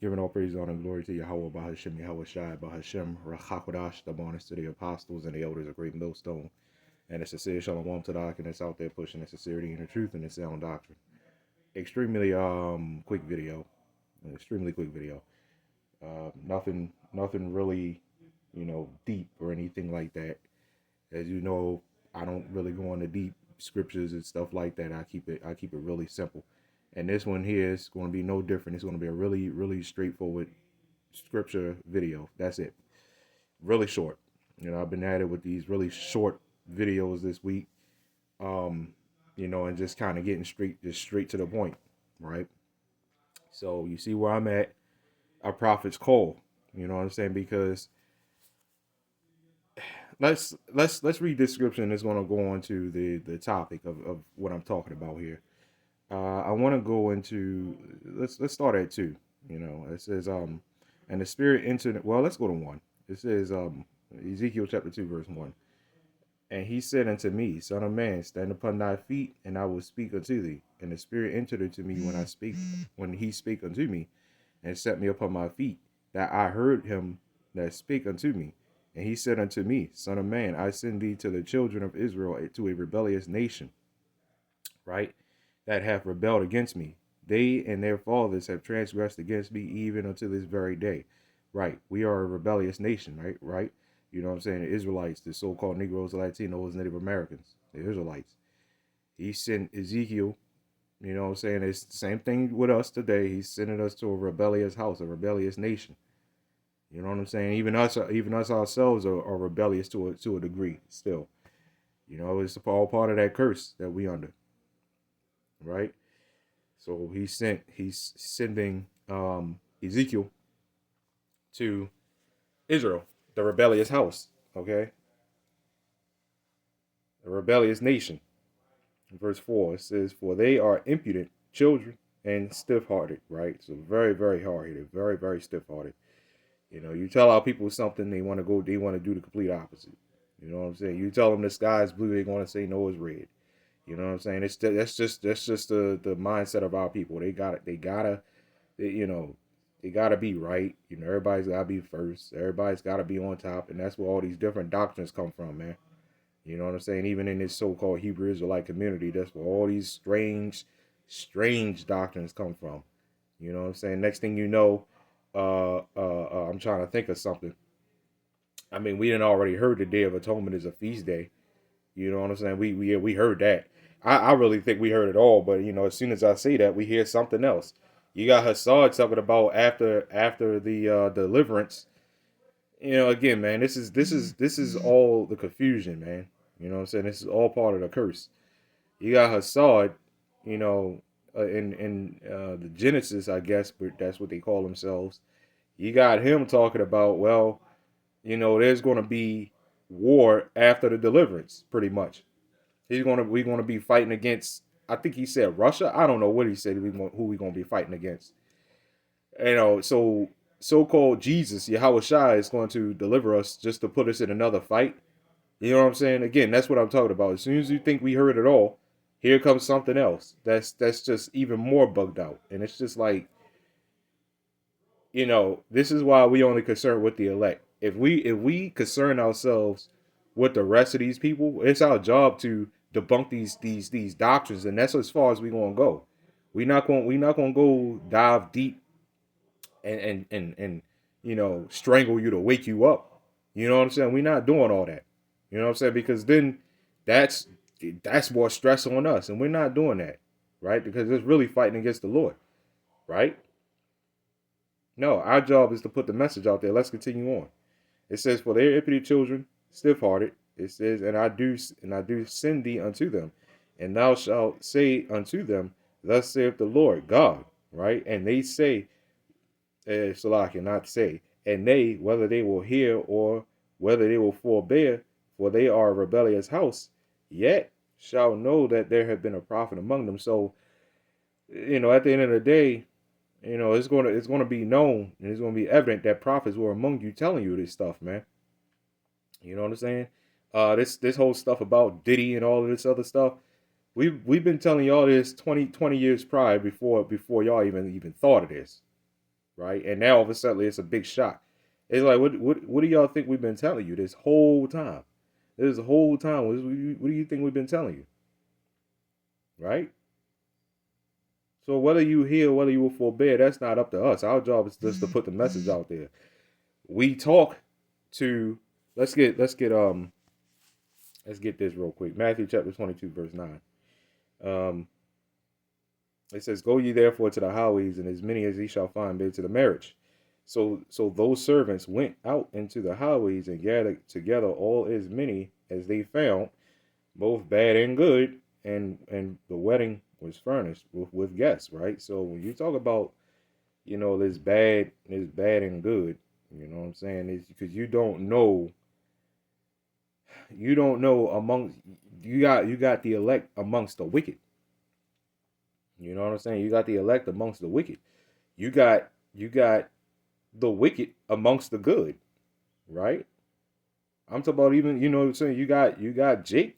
Giving all praise, honor, and glory to Yahawah, BAHASHAM, YAHAWASHI, BAHASHAM, RAHAKODASH, the bonus to the apostles and the elders of Great Millstone. And it's a sincere shalom to the Akin that's out there pushing the sincerity and the truth and the sound doctrine. Extremely quick video. Extremely quick video. Nothing really, deep or anything like that. As you know, I don't really go into deep scriptures and stuff like that. I keep it really simple. And this one here is going to be no different. It's going to be a really, really straightforward scripture video. That's it. Really short. I've been at it with these really short videos this week. And just kind of getting straight to the point, right? So you see where I'm at. A prophet's call. You know what I'm saying? Because let's read this scripture and it's going to go on to the topic of what I'm talking about here. I want to go into let's start at 2. It says and the spirit entered. Well, let's go to 1. It says Ezekiel chapter 2 verse 1. And he said unto me, Son of man, stand upon thy feet, and I will speak unto thee. And the spirit entered into me when he spake unto me, and set me upon my feet, that I heard him that spake unto me. And he said unto me, Son of man, I send thee to the children of Israel, to a rebellious nation, right, that have rebelled against me. They and their fathers have transgressed against me even unto this very day. Right. We are a rebellious nation, right? Right. You know what I'm saying? The Israelites, the so-called Negroes, Latinos, Native Americans, the Israelites. He sent Ezekiel, you know what I'm saying? It's the same thing with us today. He's sending us to a rebellious house, a rebellious nation. You know what I'm saying? Even us ourselves are rebellious to a degree still. It's all part of that curse that we under. Right? So he's sending Ezekiel to Israel, the rebellious house, okay? The rebellious nation. In verse 4, it says, For they are impudent children and stiff-hearted, right? So very, very hard-headed, very, very stiff-hearted. You tell our people something, they want to do the complete opposite. You know what I'm saying? You tell them the sky is blue, they're going to say no, it's red. You know what I'm saying? That's just the mindset of our people. They gotta be right. Everybody's gotta be first. Everybody's gotta be on top, and that's where all these different doctrines come from, man. You know what I'm saying? Even in this so-called Hebrew Israelite community, that's where all these strange doctrines come from. You know what I'm saying? Next thing you know, I'm trying to think of something. I mean, we didn't already heard the Day of Atonement is a feast day. You know what I'm saying? We heard that. I really think we heard it all, but as soon as I say that, we hear something else. You got Hassad talking about after the deliverance. Again, man, this is all the confusion, man. You know what I'm saying? This is all part of the curse. You got Hassad, in the Genesis, I guess, but that's what they call themselves. You got him talking about, well, there's going to be war after the deliverance, pretty much. We're going to be fighting against, I think he said Russia. I don't know what he said. Who we going to be fighting against. So-called Jesus, Yahawashi, is going to deliver us just to put us in another fight. You know what I'm saying? Again, that's what I'm talking about. As soon as you think we heard it all, here comes something else. That's just even more bugged out. And it's just like, this is why we only concerned with the elect. If we concern ourselves with the rest of these people, it's our job to debunk these doctrines, and that's as far as we're gonna go. We're not gonna go dive deep and strangle you to wake you up. You know what I'm saying? We're not doing all that. You know what I'm saying? Because then that's more stress on us, and we're not doing that, right? Because it's really fighting against the Lord, right? No, our job is to put the message out there. Let's continue on. It says, For they are impudent children, stiff-hearted. It says, and I do send thee unto them, and thou shalt say unto them, Thus saith the Lord God, right? And they say, Salaki, not say, and they, whether they will hear or whether they will forbear, for they are a rebellious house, yet shall know that there have been a prophet among them. So, at the end of the day, it's gonna be known and it's gonna be evident that prophets were among you telling you this stuff, man. You know what I'm saying? This whole stuff about Diddy and all of this other stuff, we've been telling y'all this 20 years prior before y'all even thought of this. right? And now all of a sudden it's a big shock. It's like, what do y'all think we've been telling you this whole time? This whole time, what do you think we've been telling you, right? So whether you hear, whether you will forbear, that's not up to us. Our job is just to put the message out there. We talk to. Let's get this real quick. Matthew chapter 22 verse 9. Um, it says, "Go ye therefore to the highways, and as many as ye shall find, bid to the marriage." So those servants went out into the highways and gathered together all as many as they found, both bad and good, and the wedding was furnished with guests, right? So when you talk about, this bad and good, you know what I'm saying, is because you don't know among you got the elect amongst the wicked. You know what I'm saying? You got the elect amongst the wicked. You got the wicked amongst the good, right? I'm talking about, even, what I'm saying, you got Jake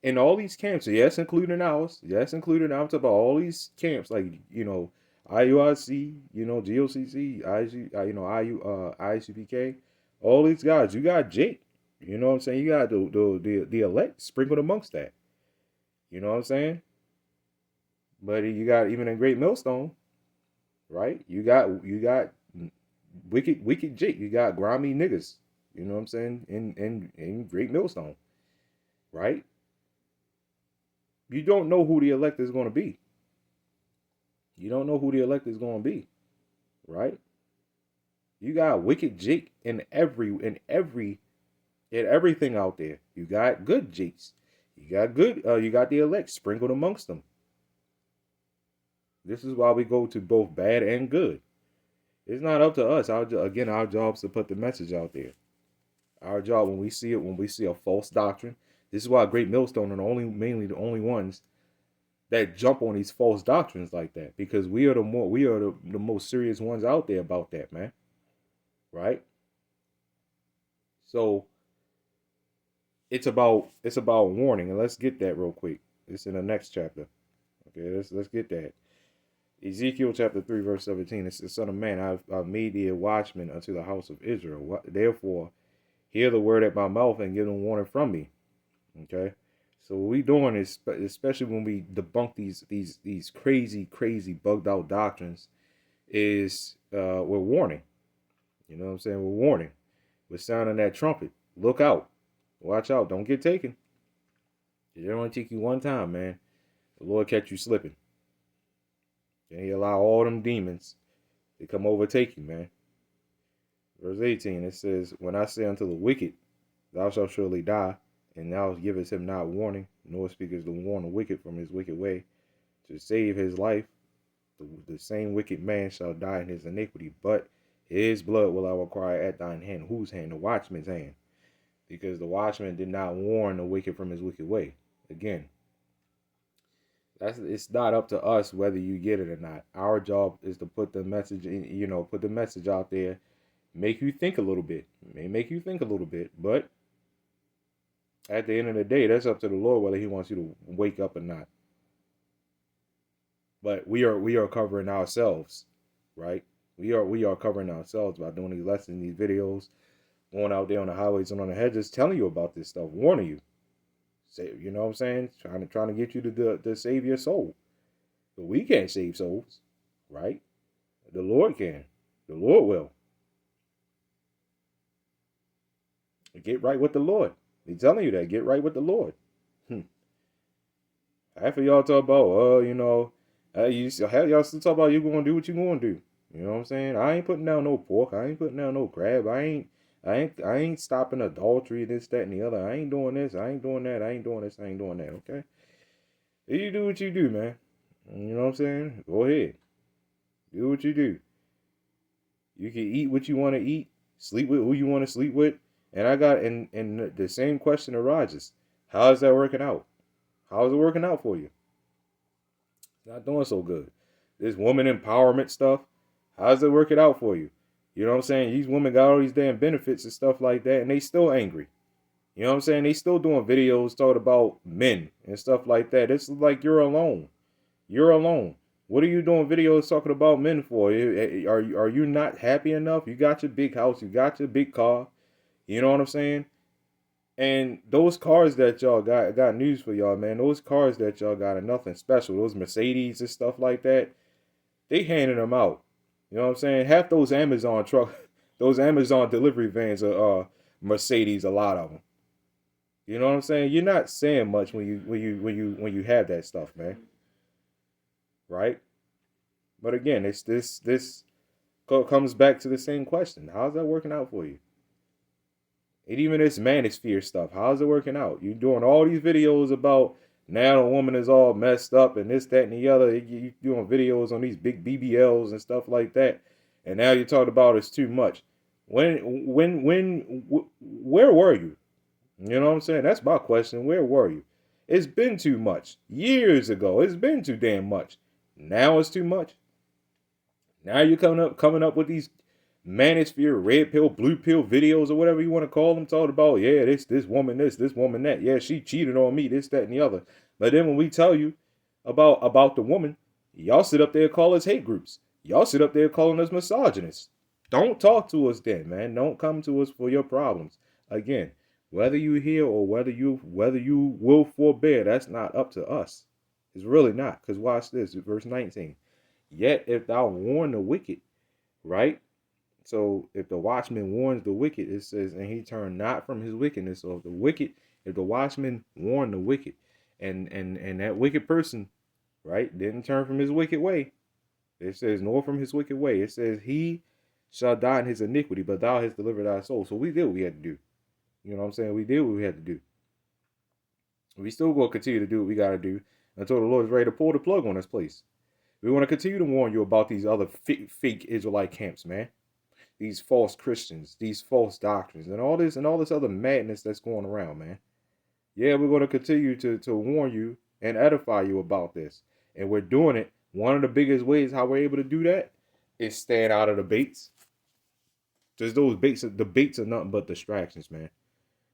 in all these camps, yes, including ours. Yes, including, I'm talking about all these camps, like, IUIC, GOCC, ICPK, all these guys. You got Jake. You know what I'm saying? You got the elect sprinkled amongst that. You know what I'm saying? But you got, even in Great Millstone, right? You got wicked Jake. You got grimy niggas. You know what I'm saying? In Great Millstone, right? You don't know who the elect is going to be. You don't know who the elect is going to be, right? You got wicked Jake in everything out there. You got good Jakes. You got the elect sprinkled amongst them. This is why we go to both bad and good. It's not up to us. Our job is to put the message out there. Our job, when we see a false doctrine, this is why Great Millstone are mainly the only ones that jump on these false doctrines like that, because we are the most serious ones out there about that, man. Right? So it's about warning, and let's get that real quick. It's in the next chapter. Okay, let's get that. Ezekiel chapter 3 verse 17. It says, "Son of man, I've made thee a watchman unto the house of Israel. Therefore, hear the word at my mouth and give them warning from me." Okay, so what we doing is, especially when we debunk these crazy bugged out doctrines, is we're warning. You know what I'm saying? We're warning. We're sounding that trumpet. Look out. Watch out. Don't get taken. It only take you one time, man. The Lord catch you slipping. And he allow all them demons to come overtake you, man. Verse 18, it says, "When I say unto the wicked, thou shalt surely die, and thou givest him not warning, nor speakest to warn the wicked from his wicked way, to save his life, the same wicked man shall die in his iniquity, but his blood will I require at thine hand." Whose hand? The watchman's hand. Because the watchman did not warn the wicked from his wicked way. Again, it's not up to us whether you get it or not. Our job is to put the message in, put the message out there, make you think a little bit. It may make you think a little bit, but at the end of the day, that's up to the Lord whether he wants you to wake up or not. But we are covering ourselves, right? We are covering ourselves by doing these lessons, these videos, going out there on the highways and on the hedges, telling you about this stuff, warning you. Say, you know what I'm saying? Trying to get you to save your soul. But we can't save souls, right? The Lord can. The Lord will. Get right with the Lord. He's telling you that. Get right with the Lord. Half of y'all talk about, y'all still talk about you going to do what you going to do. You know what I'm saying? I ain't putting down no pork. I ain't putting down no crab. I ain't stopping adultery, this, that, and the other. I ain't doing this. I ain't doing that. I ain't doing this. I ain't doing that. Okay? You do what you do, man. You know what I'm saying? Go ahead. Do what you do. You can eat what you want to eat. Sleep with who you want to sleep with. And I got, and the same question arises. How is that working out? How is it working out for you? It's not doing so good. This woman empowerment stuff, how's it working out for you? You know what I'm saying? These women got all these damn benefits and stuff like that, and they still angry. You know what I'm saying? They still doing videos talking about men and stuff like that. It's like you're alone. You're alone. What are you doing videos talking about men for? Are you not happy enough? You got your big house, you got your big car. You know what I'm saying? And those cars that y'all got news for y'all, man. Those cars that y'all got are nothing special. Those Mercedes and stuff like that, they handing them out. You know what I'm saying? Half those Amazon truck, those Amazon delivery vans are Mercedes. A lot of them. You know what I'm saying? You're not saying much when you have that stuff, man. Right? But again, it's this comes back to the same question. How's that working out for you? And even this manosphere stuff, how's it working out? You're doing all these videos about now the woman is all messed up and this, that, and the other. You doing videos on these big BBLs and stuff like that. And now you talk about it's too much. Where were you? You know what I'm saying? That's my question. Where were you? It's been too much. Years ago, it's been too damn much. Now it's too much. Now you're coming up with these manosphere, red pill, blue pill videos or whatever you want to call them, talking about, yeah, this woman this woman that, yeah, she cheated on me, this, that, and the other. But then when we tell you about the woman, y'all sit up there and call us hate groups. Y'all sit up there calling us misogynists. Don't talk to us then, man. Don't come to us for your problems. Again, whether you hear or whether you will forbear, that's not up to us. It's really not. Because watch this, verse 19. Yet if thou warn the wicked, right? So if the watchman warns the wicked, it says, and he turned not from his wickedness. So if the watchman warned the wicked, and that wicked person, right, didn't turn from his wicked way, it says, nor from his wicked way. It says, he shall die in his iniquity, but thou hast delivered thy soul. So we did what we had to do. You know what I'm saying? We did what we had to do. We still going to continue to do what we got to do until the Lord is ready to pull the plug on this place. We want to continue to warn you about these other fake Israelite camps, man. These false Christians, these false doctrines, and all this other madness that's going around, man. Yeah, we're going to continue to warn you and edify you about this. And we're doing it. One of the biggest ways how we're able to do that is staying out of the baits. Just those debates are nothing but distractions, man.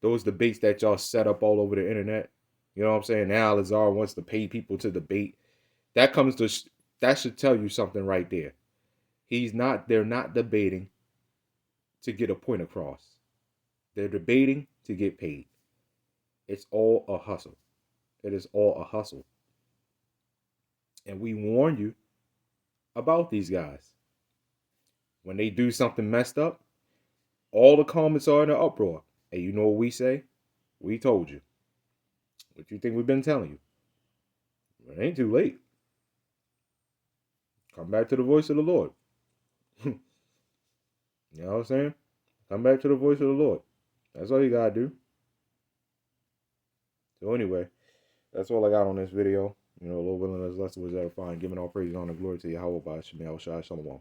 Those debates that y'all set up all over the internet. You know what I'm saying? Now Lazar wants to pay people to debate. That should tell you something right there. They're not debating to get a point across. They're debating to get paid. It's all a hustle. It is all a hustle. And we warn you about these guys. When they do something messed up, all the comments are in an uproar. And you know what we say? We told you. What you think we've been telling you? It ain't too late. Come back to the voice of the Lord. You know what I'm saying? Come back to the voice of the Lord. That's all you gotta do. So anyway, that's all I got on this video. You know, Lord willing, as lesson was edifying, giving all praise, honor, glory to YAHAWAH, BAHASHAM, YAHAWASHI, Shalom.